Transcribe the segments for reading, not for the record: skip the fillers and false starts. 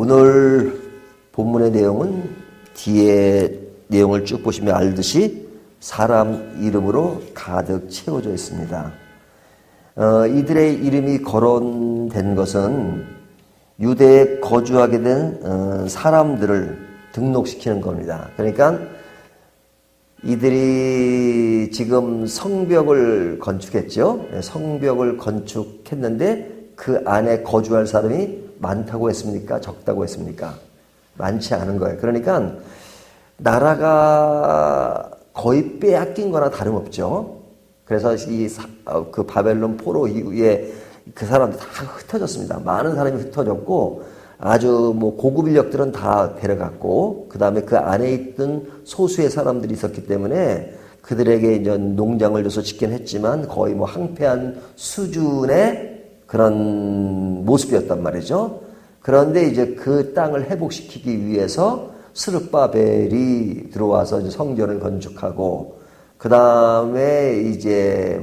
오늘 본문의 내용은 뒤에 내용을 쭉 보시면 알듯이 사람 이름으로 가득 채워져 있습니다. 이들의 이름이 거론된 것은 유대에 거주하게 된 사람들을 등록시키는 겁니다. 그러니까 이들이 지금 성벽을 건축했죠. 성벽을 건축했는데 그 안에 거주할 사람이 많다고 했습니까? 적다고 했습니까? 많지 않은 거예요. 그러니까 나라가 거의 빼앗긴 거나 다름없죠. 그래서 그 바벨론 포로 이후에 그 사람들 다 흩어졌습니다. 많은 사람이 흩어졌고 아주 고급 인력들은 다 데려갔고 그 다음에 그 안에 있던 소수의 사람들이 있었기 때문에 그들에게 이제 농장을 줘서 짓긴 했지만 거의 항폐한 수준의 그런 모습이었단 말이죠. 그런데 이제 그 땅을 회복시키기 위해서 스룹바벨이 들어와서 이제 성전을 건축하고 그 다음에 이제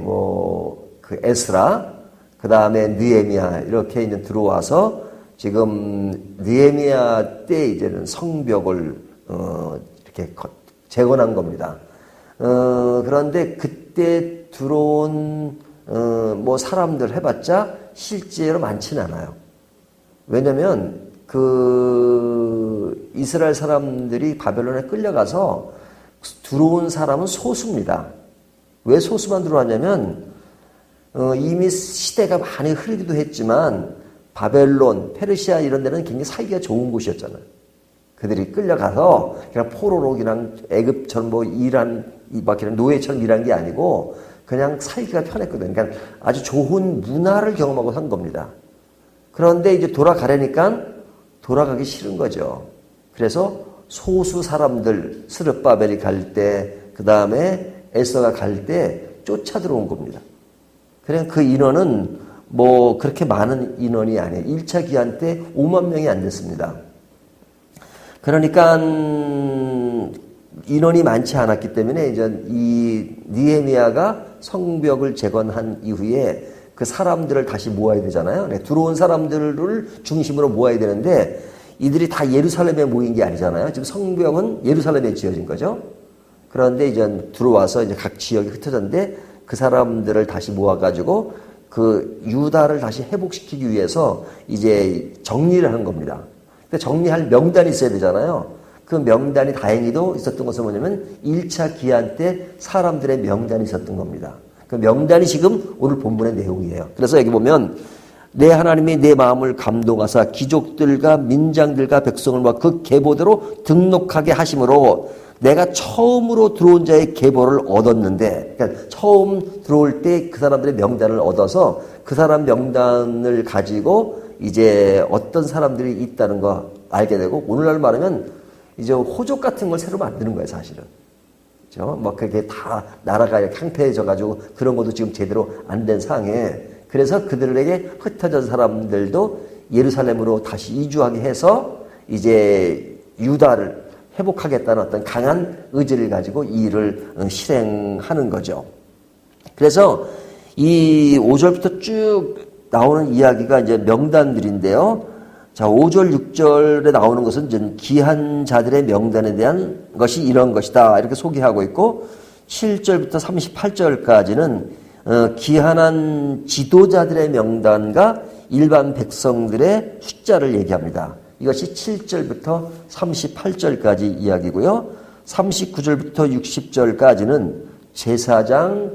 그 에스라 그 다음에 느헤미야 이렇게 이제 들어와서 지금 느헤미야 때 이제는 성벽을 이렇게 재건한 겁니다. 그런데 그때 들어온 사람들 해봤자 실제로 많지는 않아요. 왜냐면 그 이스라엘 사람들이 바벨론에 끌려가서 들어온 사람은 소수입니다. 왜 소수만 들어왔냐면 이미 시대가 많이 흐르기도 했지만 바벨론, 페르시아 이런 데는 굉장히 살기가 좋은 곳이었잖아요. 그들이 끌려가서 그냥 포로로 그냥 애굽처럼 그냥 노예처럼 일한 게 아니고 그냥 살기가 편했거든요. 그러니까 아주 좋은 문화를 경험하고 산 겁니다. 그런데 이제 돌아가려니까 돌아가기 싫은 거죠. 그래서 소수 사람들, 스룹바벨이 갈 때, 그 다음에 에서가 갈 때 쫓아 들어온 겁니다. 그냥 그 인원은 그렇게 많은 인원이 아니에요. 1차 기한 때 5만 명이 안 됐습니다. 그러니까 인원이 많지 않았기 때문에 이제 이 느헤미야가 성벽을 재건한 이후에 그 사람들을 다시 모아야 되잖아요. 들어온 사람들을 중심으로 모아야 되는데 이들이 다 예루살렘에 모인 게 아니잖아요. 지금 성벽은 예루살렘에 지어진 거죠. 그런데 이제 들어와서 이제 각 지역이 흩어졌는데 그 사람들을 다시 모아가지고 그 유다를 다시 회복시키기 위해서 이제 정리를 한 겁니다. 근데 정리할 명단이 있어야 되잖아요. 그 명단이 다행히도 있었던 것은 뭐냐면 1차 기한 때 사람들의 명단이 있었던 겁니다. 그 명단이 지금 오늘 본문의 내용이에요. 그래서 여기 보면 내 하나님이 내 마음을 감동하사 귀족들과 민장들과 백성을 모아 그 계보대로 등록하게 하심으로 내가 처음으로 들어온 자의 계보를 얻었는데, 그러니까 처음 들어올 때 그 사람들의 명단을 얻어서 그 사람 명단을 가지고 이제 어떤 사람들이 있다는 거 알게 되고, 오늘날 말하면 이제 호족 같은 걸 새로 만드는 거예요, 사실은. 그죠? 그게 다 나라가 이렇게 황폐해져가지고 그런 것도 지금 제대로 안 된 상황에, 그래서 그들에게 흩어진 사람들도 예루살렘으로 다시 이주하게 해서 이제 유다를 회복하겠다는 어떤 강한 의지를 가지고 이 일을 실행하는 거죠. 그래서 이 5절부터 쭉 나오는 이야기가 이제 명단들인데요. 자, 5절, 6절에 나오는 것은 이제 귀한 자들의 명단에 대한 것이 이런 것이다. 이렇게 소개하고 있고, 7절부터 38절까지는 귀한한 지도자들의 명단과 일반 백성들의 숫자를 얘기합니다. 이것이 7절부터 38절까지 이야기고요. 39절부터 60절까지는 제사장,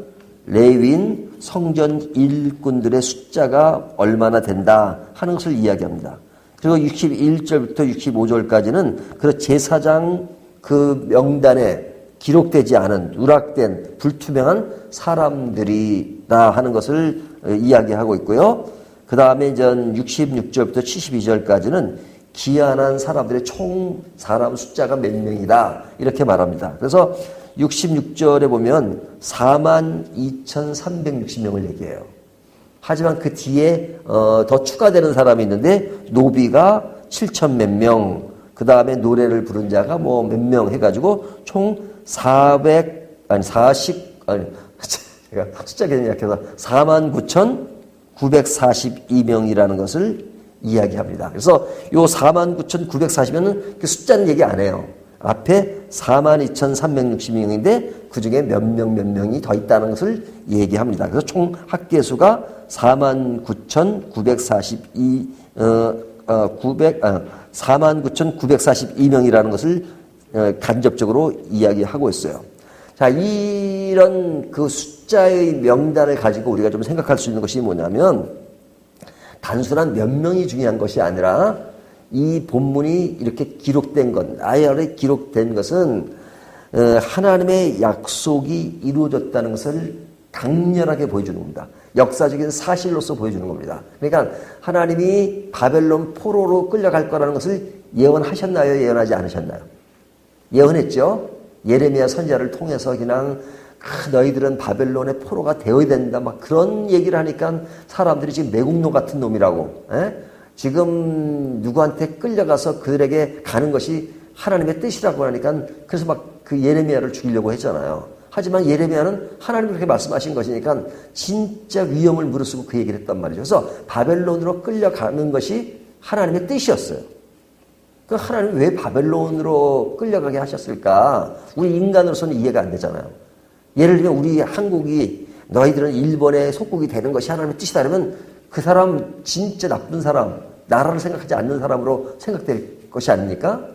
레위인, 성전 일꾼들의 숫자가 얼마나 된다 하는 것을 이야기합니다. 그리고 61절부터 65절까지는 그 제사장 그 명단에 기록되지 않은 누락된 불투명한 사람들이다 하는 것을 이야기하고 있고요. 그 다음에 이제 66절부터 72절까지는 귀한한 사람들의 총 사람 숫자가 몇 명이다 이렇게 말합니다. 그래서 66절에 보면 42,360명을 얘기해요. 하지만 그 뒤에 더 추가되는 사람이 있는데 노비가 7천 몇 명, 그 다음에 노래를 부른 자가 몇 명 해가지고 총 제가 숫자 개념이 약해서 49,942명이라는 것을 이야기합니다. 그래서 요 49,940명은 그 숫자는 얘기 안 해요. 앞에 42,360명인데 그 중에 몇 명이 더 있다는 것을 얘기합니다. 그래서 총 합계수가 49,942명이라는 것을 간접적으로 이야기하고 있어요. 자, 이런 그 숫자의 명단을 가지고 우리가 좀 생각할 수 있는 것이 뭐냐면 단순한 몇 명이 중요한 것이 아니라 이 본문이 이렇게 기록된 것, 아야에 기록된 것은 하나님의 약속이 이루어졌다는 것을 강렬하게 보여주는 겁니다. 역사적인 사실로서 보여주는 겁니다. 그러니까 하나님이 바벨론 포로로 끌려갈 거라는 것을 예언하셨나요? 예언하지 않으셨나요? 예언했죠. 예레미야 선지자를 통해서 그냥 너희들은 바벨론의 포로가 되어야 된다. 막 그런 얘기를 하니까 사람들이 지금 매국노 같은 놈이라고. 지금 누구한테 끌려가서 그들에게 가는 것이 하나님의 뜻이라고 하니까 그래서 막 그 예레미야를 죽이려고 했잖아요. 하지만 예레미야는 하나님이 그렇게 말씀하신 것이니까 진짜 위험을 무릅쓰고 그 얘기를 했단 말이죠. 그래서 바벨론으로 끌려가는 것이 하나님의 뜻이었어요. 그 하나님 왜 바벨론으로 끌려가게 하셨을까? 우리 인간으로서는 이해가 안 되잖아요. 예를 들면 우리 한국이 너희들은 일본의 속국이 되는 것이 하나님의 뜻이다 그러면 그 사람 진짜 나쁜 사람, 나라를 생각하지 않는 사람으로 생각될 것이 아닙니까?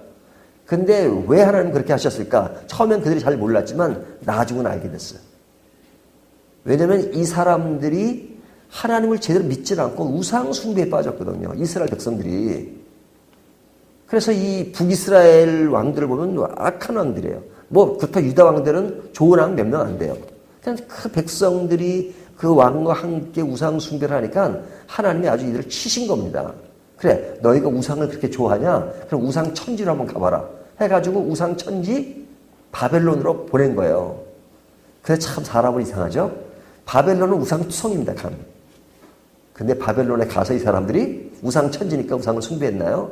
근데 왜 하나님 그렇게 하셨을까? 처음엔 그들이 잘 몰랐지만 나중은 알게 됐어요. 왜냐하면 이 사람들이 하나님을 제대로 믿지 않고 우상 숭배에 빠졌거든요. 이스라엘 백성들이. 그래서 이 북이스라엘 왕들을 보면 악한 왕들이에요. 뭐 그렇다고 유다 왕들은 좋은 왕 몇 명 안 돼요. 그냥 그 백성들이 그 왕과 함께 우상 숭배를 하니까 하나님이 아주 이들을 치신 겁니다. 그래, 너희가 우상을 그렇게 좋아하냐? 그럼 우상 천지로 한번 가봐라. 해가지고 우상 천지 바벨론으로 보낸 거예요. 그래 참 사람은 이상하죠? 바벨론은 우상 투성입니다. 근데 바벨론에 가서 이 사람들이 우상 천지니까 우상을 숭배했나요?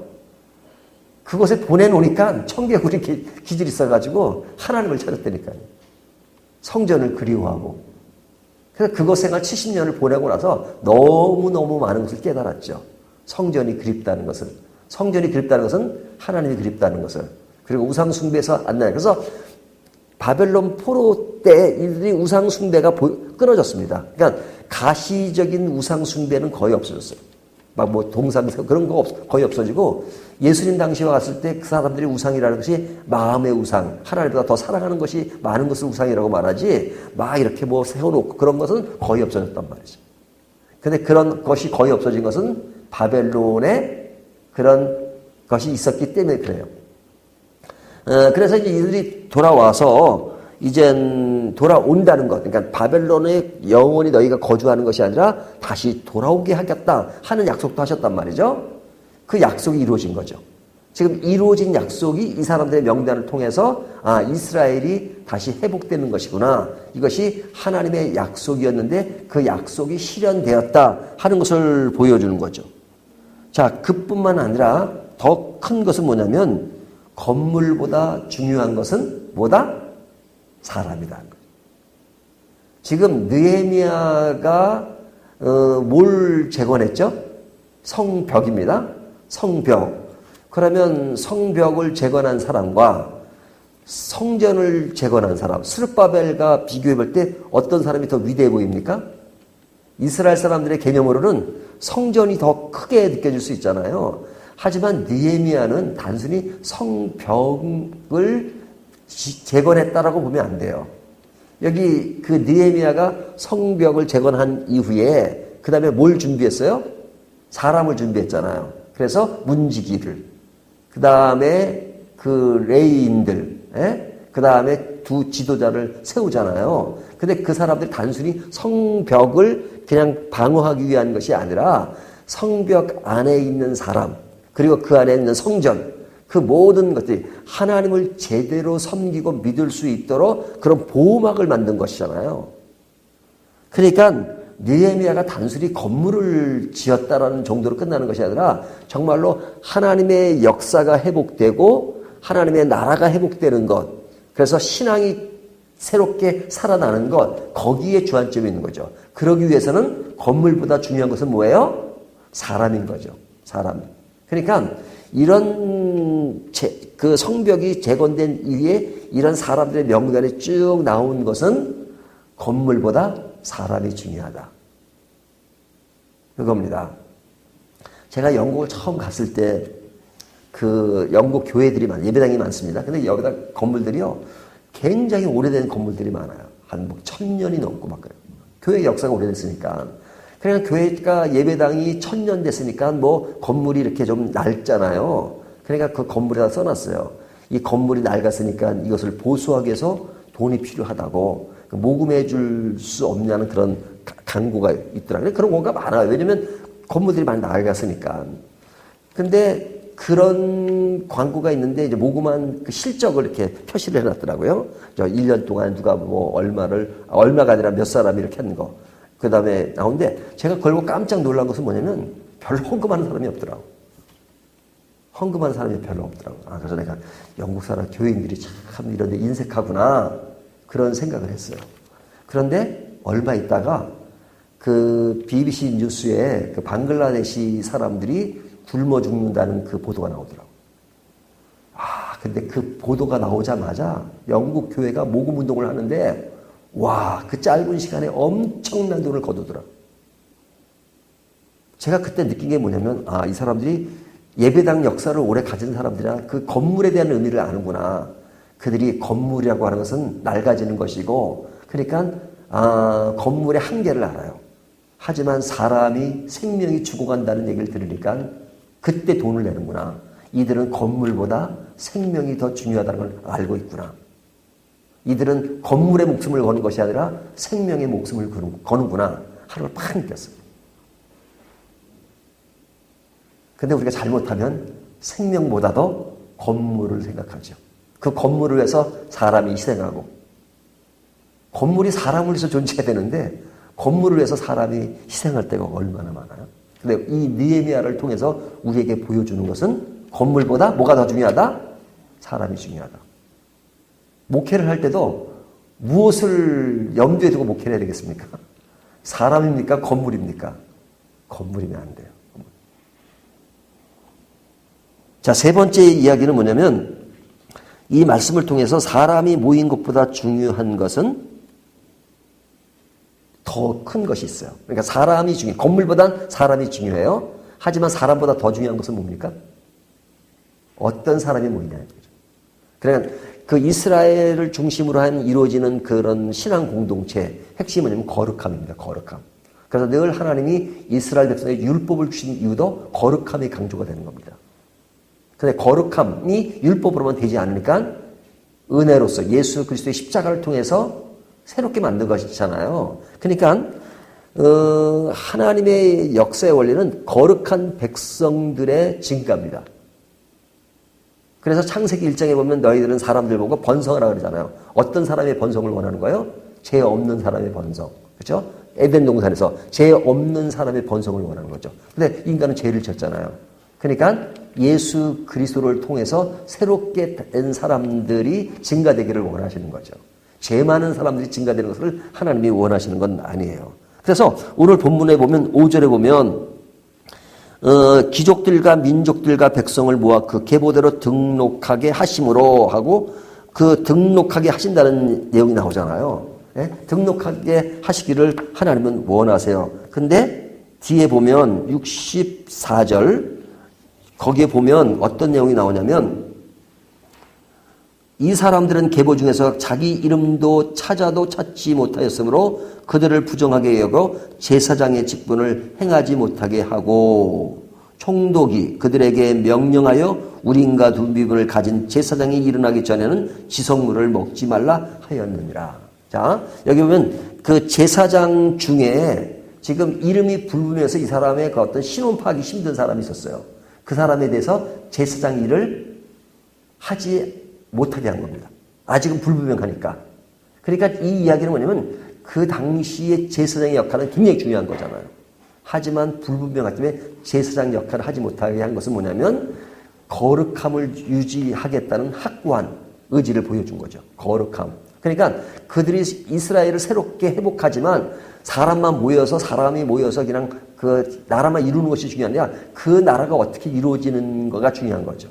그곳에 보내놓으니까 청개구리 기질이 있어가지고 하나님을 찾았다니까요. 성전을 그리워하고. 그래서 그곳 생활 70년을 보내고 나서 너무너무 많은 것을 깨달았죠. 성전이 그립다는 것을. 성전이 그립다는 것은 하나님이 그립다는 것을. 그리고 우상 숭배에서 안 나요. 그래서 바벨론 포로 때 이들이 우상 숭배가 끊어졌습니다. 그러니까 가시적인 우상 숭배는 거의 없어졌어요. 막 뭐 동상석 그런 거 거의 없어지고 예수님 당시에 왔을 때 그 사람들이 우상이라는 것이 마음의 우상, 하나님보다 더 사랑하는 것이 많은 것을 우상이라고 말하지 막 이렇게 뭐 세워놓고 그런 것은 거의 없어졌단 말이죠. 근데 그런 것이 거의 없어진 것은 바벨론에 그런 것이 있었기 때문에 그래요. 그래서 이제 이들이 돌아와서 이젠 돌아온다는 것, 그러니까 바벨론에 영원히 너희가 거주하는 것이 아니라 다시 돌아오게 하겠다 하는 약속도 하셨단 말이죠. 그 약속이 이루어진 거죠. 지금 이루어진 약속이 이 사람들의 명단을 통해서 이스라엘이 다시 회복되는 것이구나. 이것이 하나님의 약속이었는데 그 약속이 실현되었다 하는 것을 보여주는 거죠. 자, 그뿐만 아니라 더 큰 것은 뭐냐면 건물보다 중요한 것은 뭐다? 사람이다. 지금 느헤미야가 뭘 재건했죠? 성벽입니다. 성벽. 그러면 성벽을 재건한 사람과 성전을 재건한 사람, 스룹바벨과 비교해 볼 때 어떤 사람이 더 위대해 보입니까? 이스라엘 사람들의 개념으로는 성전이 더 크게 느껴질 수 있잖아요. 하지만 느헤미야는 단순히 성벽을 재건했다라고 보면 안 돼요. 여기 그 느헤미야가 성벽을 재건한 이후에 그 다음에 뭘 준비했어요? 사람을 준비했잖아요. 그래서 문지기를, 그 다음에 그 레위인들, 그 다음에 두 지도자를 세우잖아요. 근데 그 사람들이 단순히 성벽을 그냥 방어하기 위한 것이 아니라 성벽 안에 있는 사람, 그리고 그 안에 있는 성전, 그 모든 것들이 하나님을 제대로 섬기고 믿을 수 있도록 그런 보호막을 만든 것이잖아요. 그러니까 느헤미야가 단순히 건물을 지었다라는 정도로 끝나는 것이 아니라 정말로 하나님의 역사가 회복되고 하나님의 나라가 회복되는 것, 그래서 신앙이 새롭게 살아나는 것, 거기에 주안점이 있는 거죠. 그러기 위해서는 건물보다 중요한 것은 뭐예요? 사람인 거죠. 사람. 그러니까 이런 그 성벽이 재건된 이후에 이런 사람들의 명단이 쭉 나온 것은 건물보다 사람이 중요하다. 그겁니다. 제가 영국을 처음 갔을 때 그 영국 교회들이 예배당이 많습니다. 근데 여기다 건물들이요, 굉장히 오래된 건물들이 많아요. 한 1000년이 넘고 막 그래요. 교회 역사가 오래됐으니까. 그러니까 교회가 예배당이 1000년 됐으니까 건물이 이렇게 좀 낡잖아요. 그러니까 그 건물에다 써놨어요. 이 건물이 낡았으니까 이것을 보수하기 위해서 돈이 필요하다고, 모금해 줄 수 없냐는 그런 강구가 있더라고요. 그런 경우가 많아요. 왜냐면 건물들이 많이 낡았으니까. 근데 그런 광고가 있는데 이제 모금한 그 실적을 이렇게 표시를 해놨더라고요. 1년 동안 누가 얼마가 아니라 몇 사람이 이렇게 한 거. 그 다음에 나오는데 제가 걸고 깜짝 놀란 것은 뭐냐면 별로 헌금하는 사람이 없더라고. 헌금하는 사람이 별로 없더라고. 그래서 내가 영국 사람 교인들이 참 이런 데 인색하구나. 그런 생각을 했어요. 그런데 얼마 있다가 그 BBC 뉴스에 그 방글라데시 사람들이 굶어 죽는다는 그 보도가 나오더라고요. 근데 그 보도가 나오자마자 영국 교회가 모금 운동을 하는데, 그 짧은 시간에 엄청난 돈을 거두더라고요. 제가 그때 느낀 게 뭐냐면, 이 사람들이 예배당 역사를 오래 가진 사람들이라 그 건물에 대한 의미를 아는구나. 그들이 건물이라고 하는 것은 낡아지는 것이고, 그러니까, 건물의 한계를 알아요. 하지만 사람이 생명이 죽어간다는 얘기를 들으니까 그때 돈을 내는구나. 이들은 건물보다 생명이 더 중요하다는 걸 알고 있구나. 이들은 건물의 목숨을 거는 것이 아니라 생명의 목숨을 거는구나 하는 걸 팍 느꼈어요. 근데 우리가 잘못하면 생명보다도 건물을 생각하죠. 그 건물을 위해서 사람이 희생하고, 건물이 사람을 위해서 존재해야 되는데 건물을 위해서 사람이 희생할 때가 얼마나 많아요. 근데 이 느헤미야를 통해서 우리에게 보여주는 것은 건물보다 뭐가 더 중요하다? 사람이 중요하다. 목회를 할 때도 무엇을 염두에 두고 목회를 해야 되겠습니까? 사람입니까? 건물입니까? 건물이면 안 돼요. 자, 세 번째 이야기는 뭐냐면, 이 말씀을 통해서 사람이 모인 것보다 중요한 것은 더 큰 것이 있어요. 그러니까 사람이 중요해요. 건물보단 사람이 중요해요. 하지만 사람보다 더 중요한 것은 뭡니까? 어떤 사람이 모이냐는 거죠. 그러니까 그 이스라엘을 중심으로 한 이루어지는 그런 신앙 공동체 핵심은 뭐냐면 거룩함입니다. 거룩함. 그래서 늘 하나님이 이스라엘 백성에게 율법을 주신 이유도 거룩함이 강조가 되는 겁니다. 근데 거룩함이 율법으로만 되지 않으니까 은혜로서 예수 그리스도의 십자가를 통해서 새롭게 만든 것이잖아요. 그러니까 하나님의 역사의 원리는 거룩한 백성들의 증가입니다. 그래서 창세기 1장에 보면 너희들은 사람들 보고 번성하라 그러잖아요. 어떤 사람의 번성을 원하는 거예요? 죄 없는 사람의 번성. 그렇죠? 에덴 동산에서 죄 없는 사람의 번성을 원하는 거죠. 근데 인간은 죄를 졌잖아요. 그러니까 예수 그리스도를 통해서 새롭게 된 사람들이 증가되기를 원하시는 거죠. 죄 많은 사람들이 증가되는 것을 하나님이 원하시는 건 아니에요. 그래서 오늘 본문에 보면 5절에 보면 귀족들과 민족들과 백성을 모아 그 계보대로 등록하게 하심으로 하고, 그 등록하게 하신다는 내용이 나오잖아요. 네? 등록하게 하시기를 하나님은 원하세요. 근데 뒤에 보면 64절 거기에 보면 어떤 내용이 나오냐면, 이 사람들은 계보 중에서 자기 이름도 찾아도 찾지 못하였으므로 그들을 부정하게 여겨 제사장의 직분을 행하지 못하게 하고, 총독이 그들에게 명령하여 우린과 둔비분을 가진 제사장이 일어나기 전에는 지성물을 먹지 말라 하였느니라. 자, 여기 보면 그 제사장 중에 지금 이름이 불분명해서 이 사람의 그 어떤 신원 파악이 힘든 사람이 있었어요. 그 사람에 대해서 제사장 일을 하지 못하게 한 겁니다. 아직은 불분명하니까. 그러니까 이 이야기는 뭐냐면 그 당시의 제사장의 역할은 굉장히 중요한 거잖아요. 하지만 불분명하기 때문에 제사장 역할을 하지 못하게 한 것은 뭐냐면 거룩함을 유지하겠다는 확고한 의지를 보여준 거죠. 거룩함. 그러니까 그들이 이스라엘을 새롭게 회복하지만 사람이 모여서 그냥 그 나라만 이루는 것이 중요한 게 아니라 그 나라가 어떻게 이루어지는 거가 중요한 거죠.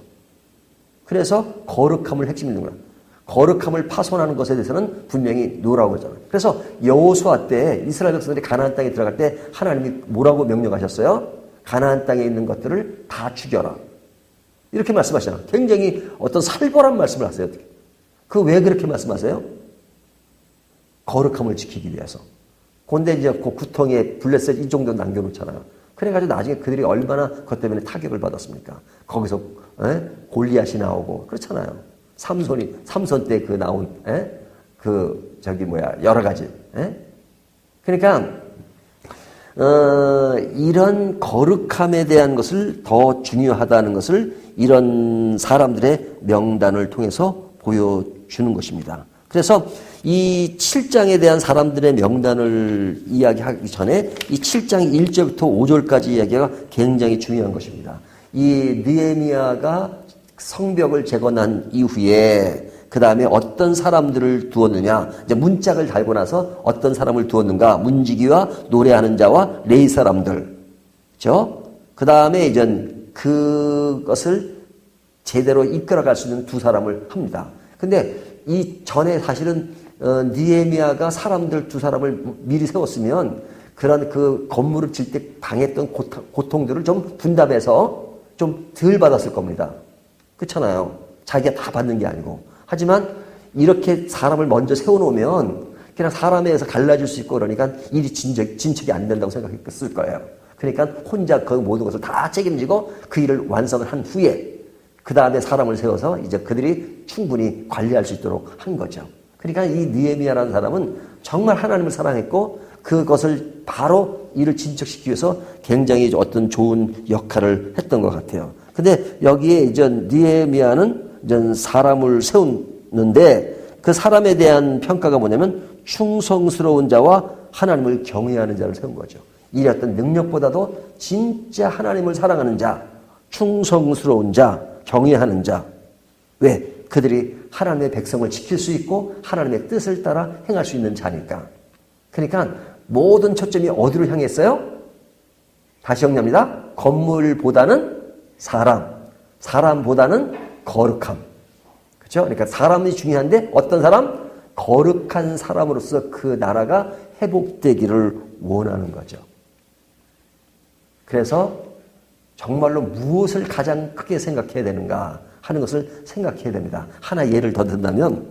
그래서 거룩함을 핵심이 있는 거야. 거룩함을 파손하는 것에 대해서는 분명히 노라고 그러잖아요. 그래서 여호수아 때 이스라엘 백성들이 가나안 땅에 들어갈 때 하나님이 뭐라고 명령하셨어요? 가나안 땅에 있는 것들을 다 죽여라. 이렇게 말씀하시잖아요. 굉장히 어떤 살벌한 말씀을 하세요. 그 왜 그렇게 말씀하세요? 거룩함을 지키기 위해서. 근데 이제 그 구덩이에 블레셋 이 정도 남겨놓잖아요. 그래가지고 나중에 그들이 얼마나 그것 때문에 타격을 받았습니까? 거기서 골리앗이 나오고 그렇잖아요. 삼손 때 그 나온 여러 가지. 그러니까 이런 거룩함에 대한 것을 더 중요하다는 것을 이런 사람들의 명단을 통해서 보여주는 것입니다. 그래서 이 7장에 대한 사람들의 명단을 이야기하기 전에 이 7장 1절부터 5절까지 이야기가 굉장히 중요한 것입니다. 이 느헤미야가 성벽을 재건한 이후에 그 다음에 어떤 사람들을 두었느냐, 이제 문짝을 달고 나서 어떤 사람을 두었는가, 문지기와 노래하는 자와 레위 사람들, 그렇죠? 그 다음에 이제 그것을 제대로 이끌어갈 수 있는 두 사람을 합니다. 근데 이 전에 사실은 느헤미야가 사람들 두 사람을 미리 세웠으면 그런 그 건물을 질 때 당했던 고통들을 좀 분담해서 좀 덜 받았을 겁니다. 그렇잖아요. 자기가 다 받는 게 아니고. 하지만 이렇게 사람을 먼저 세워놓으면 그냥 사람에 의해서 갈라질 수 있고 그러니까 일이 진척이 안 된다고 생각했을 거예요. 그러니까 혼자 그 모든 것을 다 책임지고 그 일을 완성을 한 후에 그 다음에 사람을 세워서 이제 그들이 충분히 관리할 수 있도록 한 거죠. 그러니까 이 느헤미야라는 사람은 정말 하나님을 사랑했고 그것을 바로 일을 진척시키기 위해서 굉장히 어떤 좋은 역할을 했던 것 같아요. 근데 여기에 이제 느헤미야는 이제 사람을 세웠는데 그 사람에 대한 평가가 뭐냐면 충성스러운 자와 하나님을 경외하는 자를 세운 거죠. 이 어떤 능력보다도 진짜 하나님을 사랑하는 자, 충성스러운 자, 경외하는 자. 왜? 그들이 하나님의 백성을 지킬 수 있고 하나님의 뜻을 따라 행할 수 있는 자니까. 그러니까 모든 초점이 어디로 향했어요? 다시 정리합니다. 건물보다는 사람보다는 거룩함. 그렇죠? 그러니까 사람이 중요한데 어떤 사람? 거룩한 사람으로서 그 나라가 회복되기를 원하는 거죠. 그래서 정말로 무엇을 가장 크게 생각해야 되는가 하는 것을 생각해야 됩니다. 하나 예를 더 든다면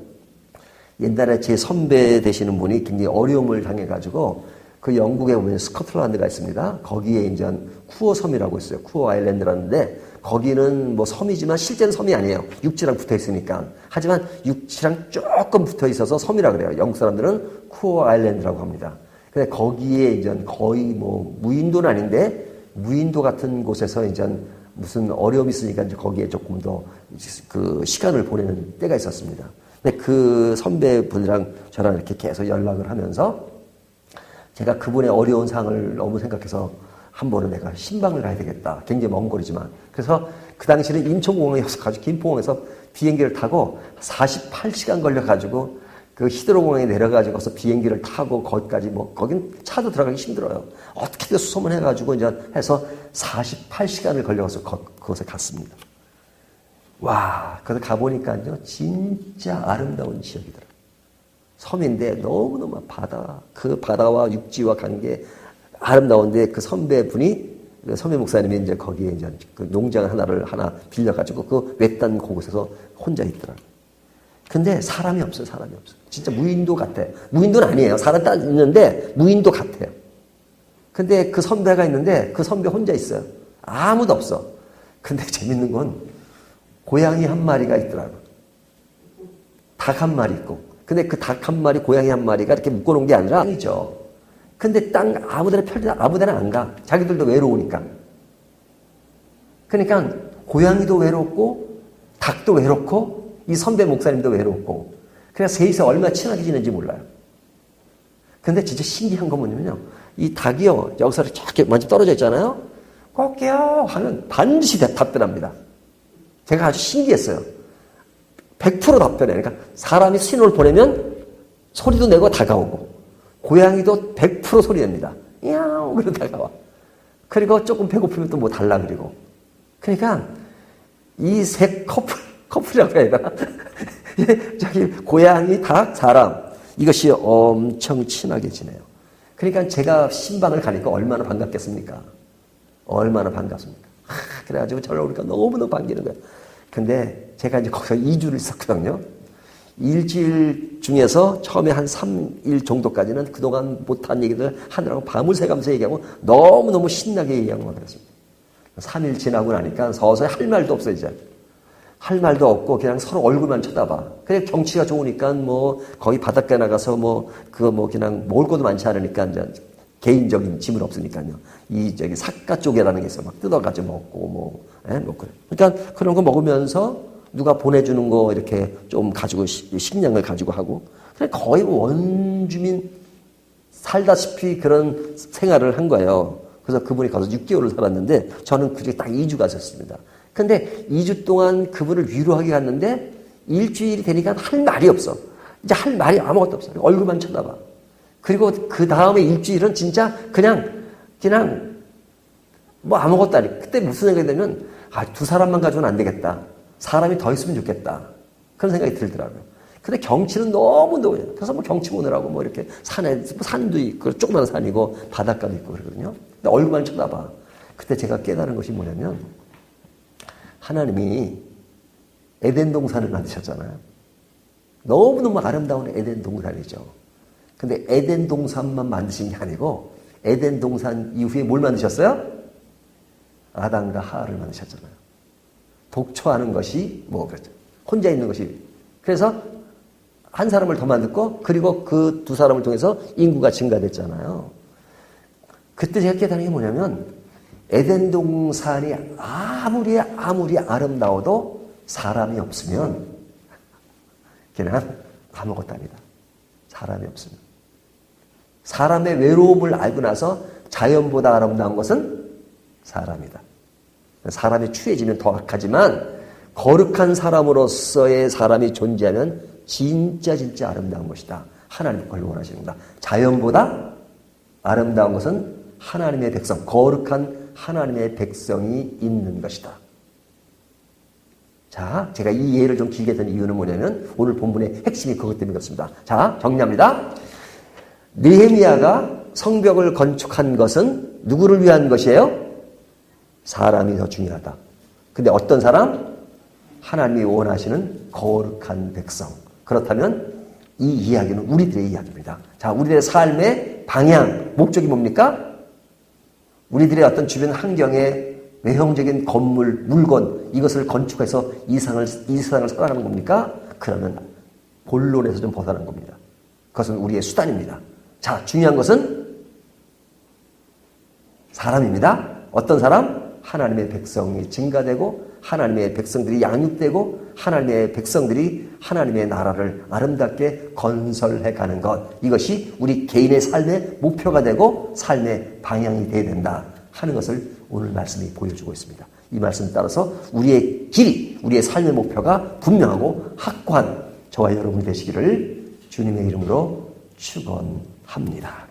옛날에 제 선배 되시는 분이 굉장히 어려움을 당해가지고 그 영국에 보면 스코틀랜드가 있습니다. 거기에 이제 쿠어 섬이라고 있어요. 쿠어 아일랜드라는데 거기는 뭐 섬이지만 실제는 섬이 아니에요. 육지랑 붙어 있으니까. 하지만 육지랑 조금 붙어 있어서 섬이라 그래요. 영국 사람들은 쿠어 아일랜드라고 합니다. 근데 거기에 이제 거의 뭐 무인도는 아닌데 무인도 같은 곳에서 이제 무슨 어려움이 있으니까 이제 거기에 조금 더 그 시간을 보내는 때가 있었습니다. 근데 그 선배분이랑 저랑 이렇게 계속 연락을 하면서 제가 그분의 어려운 상황을 너무 생각해서 한 번은 내가 신방을 가야 되겠다. 굉장히 먼 거리지만. 그래서 그 당시에는 인천공항에 가지고 김포공항에서 비행기를 타고 48시간 걸려가지고 그 히드로공항에 내려가지고서 비행기를 타고 거기까지 거긴 차도 들어가기 힘들어요. 어떻게든 수소문 해가지고 이제 해서 48시간을 걸려서 그곳에 갔습니다. 와, 거기 가보니까요, 진짜 아름다운 지역이더라고요. 섬인데 너무너무 그 바다와 육지와 관계 아름다운데 그 선배분이, 선배 목사님이 이제 거기에 이제 그 농장 하나 빌려가지고 그 외딴 곳에서 혼자 있더라고요. 근데 사람이 없어요. 진짜 무인도 같아. 무인도는 아니에요. 사람 딱 있는데 무인도 같아요. 근데 그 선배가 있는데 그 선배 혼자 있어요. 아무도 없어. 근데 재밌는 건 고양이 한 마리가 있더라고요. 닭 한 마리 있고. 근데 그 닭 한 마리, 고양이 한 마리가 이렇게 묶어놓은 게 아니라 땅이죠. 근데 땅 아무데나 안 가. 자기들도 외로우니까. 그러니까 고양이도 외롭고 닭도 외롭고 이 선배 목사님도 외롭고 그래서 셋이서 얼마나 친하게 지내는지 몰라요. 근데 진짜 신기한 건 뭐냐면요. 이 닭이요. 여기서 이렇게 먼저 떨어져 있잖아요. 꼭게요 하면 반드시 답변합니다. 제가 아주 신기했어요. 100% 답변해. 그러니까 사람이 신호를 보내면 소리도 내고 다가오고 고양이도 100% 소리 냅니다. 야옹 그러고 다가와. 그리고 조금 배고프면 또 뭐 달라 그리고. 그러니까 이 세 커플이라고 해야 되나? 저기 고양이, 닭, 사람 이것이 엄청 친하게 지내요. 그러니까 제가 신방을 가니까 얼마나 반갑겠습니까? 얼마나 반갑습니까? 그래가지고 저를 보니까 너무너무 반기는 거예요. 근데 제가 이제 거기서 2주를 있었거든요. 일주일 중에서 처음에 한 3일 정도까지는 그동안 못한 얘기들 하느라고 밤을 새가면서 얘기하고 너무너무 신나게 얘기하고 막 그랬습니다. 3일 지나고 나니까 서서히 할 말도 없어요, 이제. 할 말도 없고 그냥 서로 얼굴만 쳐다봐. 그래 경치가 좋으니까 뭐 거기 바닷가 나가서 그냥 먹을 것도 많지 않으니까 이제 개인적인 짐은 없으니까요. 이 저기 삿가 쪽이라는 게 있어. 막 뜯어가지고 먹고 뭐 그래. 그러니까 그런 거 먹으면서 누가 보내주는 거 이렇게 좀 가지고 식량을 가지고 하고 그냥 거의 원주민 살다시피 그런 생활을 한 거예요. 그래서 그분이 가서 6개월을 살았는데 저는 그중에 딱 2주가 있었습니다. 근데 2주 동안 그분을 위로하게 갔는데 일주일이 되니까 할 말이 없어. 이제 할 말이 아무것도 없어. 얼굴만 쳐다봐. 그리고 그 다음에 일주일은 진짜 그냥 뭐 아무것도 아니고 그때 무슨 생각이 들면 두 사람만 가지고는 안 되겠다. 사람이 더 있으면 좋겠다. 그런 생각이 들더라고요. 근데 경치는 너무 그래서 뭐 경치 보느라고 뭐 이렇게 산도 있고 조그만 산이고 바닷가도 있고 그러거든요. 근데 얼굴만 쳐다봐. 그때 제가 깨달은 것이 뭐냐면 하나님이 에덴 동산을 만드셨잖아요. 너무너무 아름다운 에덴 동산이죠. 근데 에덴 동산만 만드신 게 아니고 에덴 동산 이후에 뭘 만드셨어요? 아담과 하와를 만드셨잖아요. 독초하는 것이 그렇죠. 혼자 있는 것이. 그래서 한 사람을 더 만들고 그리고 그 두 사람을 통해서 인구가 증가됐잖아요. 그때 제가 깨달은 게 뭐냐면 에덴 동산이 아무리 아름다워도 사람이 없으면 그냥 아무것도 아니다. 사람이 없으면. 사람의 외로움을 알고 나서 자연보다 아름다운 것은 사람이다. 사람이 추해지면 더 악하지만 거룩한 사람으로서의 사람이 존재하면 진짜 아름다운 것이다. 하나님 그걸 원하시는구나. 자연보다 아름다운 것은 하나님의 백성, 거룩한 하나님의 백성이 있는 것이다. 자, 제가 이 예를 좀 길게 든 이유는 뭐냐면 오늘 본문의 핵심이 그것 때문에 그렇습니다. 자, 정리합니다. 느헤미야가 성벽을 건축한 것은 누구를 위한 것이에요? 사람이 더 중요하다. 근데 어떤 사람? 하나님이 원하시는 거룩한 백성. 그렇다면 이 이야기는 우리들의 이야기입니다. 자, 우리들의 삶의 방향, 목적이 뭡니까? 우리들의 어떤 주변 환경에 외형적인 건물, 물건 이것을 건축해서 이 세상을 살아가는 겁니까? 그러면 본론에서 좀 벗어난 겁니다. 그것은 우리의 수단입니다. 자, 중요한 것은 사람입니다. 어떤 사람? 하나님의 백성이 증가되고 하나님의 백성들이 양육되고 하나님의 백성들이 하나님의 나라를 아름답게 건설해가는 것. 이것이 우리 개인의 삶의 목표가 되고 삶의 방향이 되어야 된다 하는 것을 오늘 말씀이 보여주고 있습니다. 이 말씀 따라서 우리의 길이, 우리의 삶의 목표가 분명하고 확고한 저와 여러분이 되시기를 주님의 이름으로 축원합니다.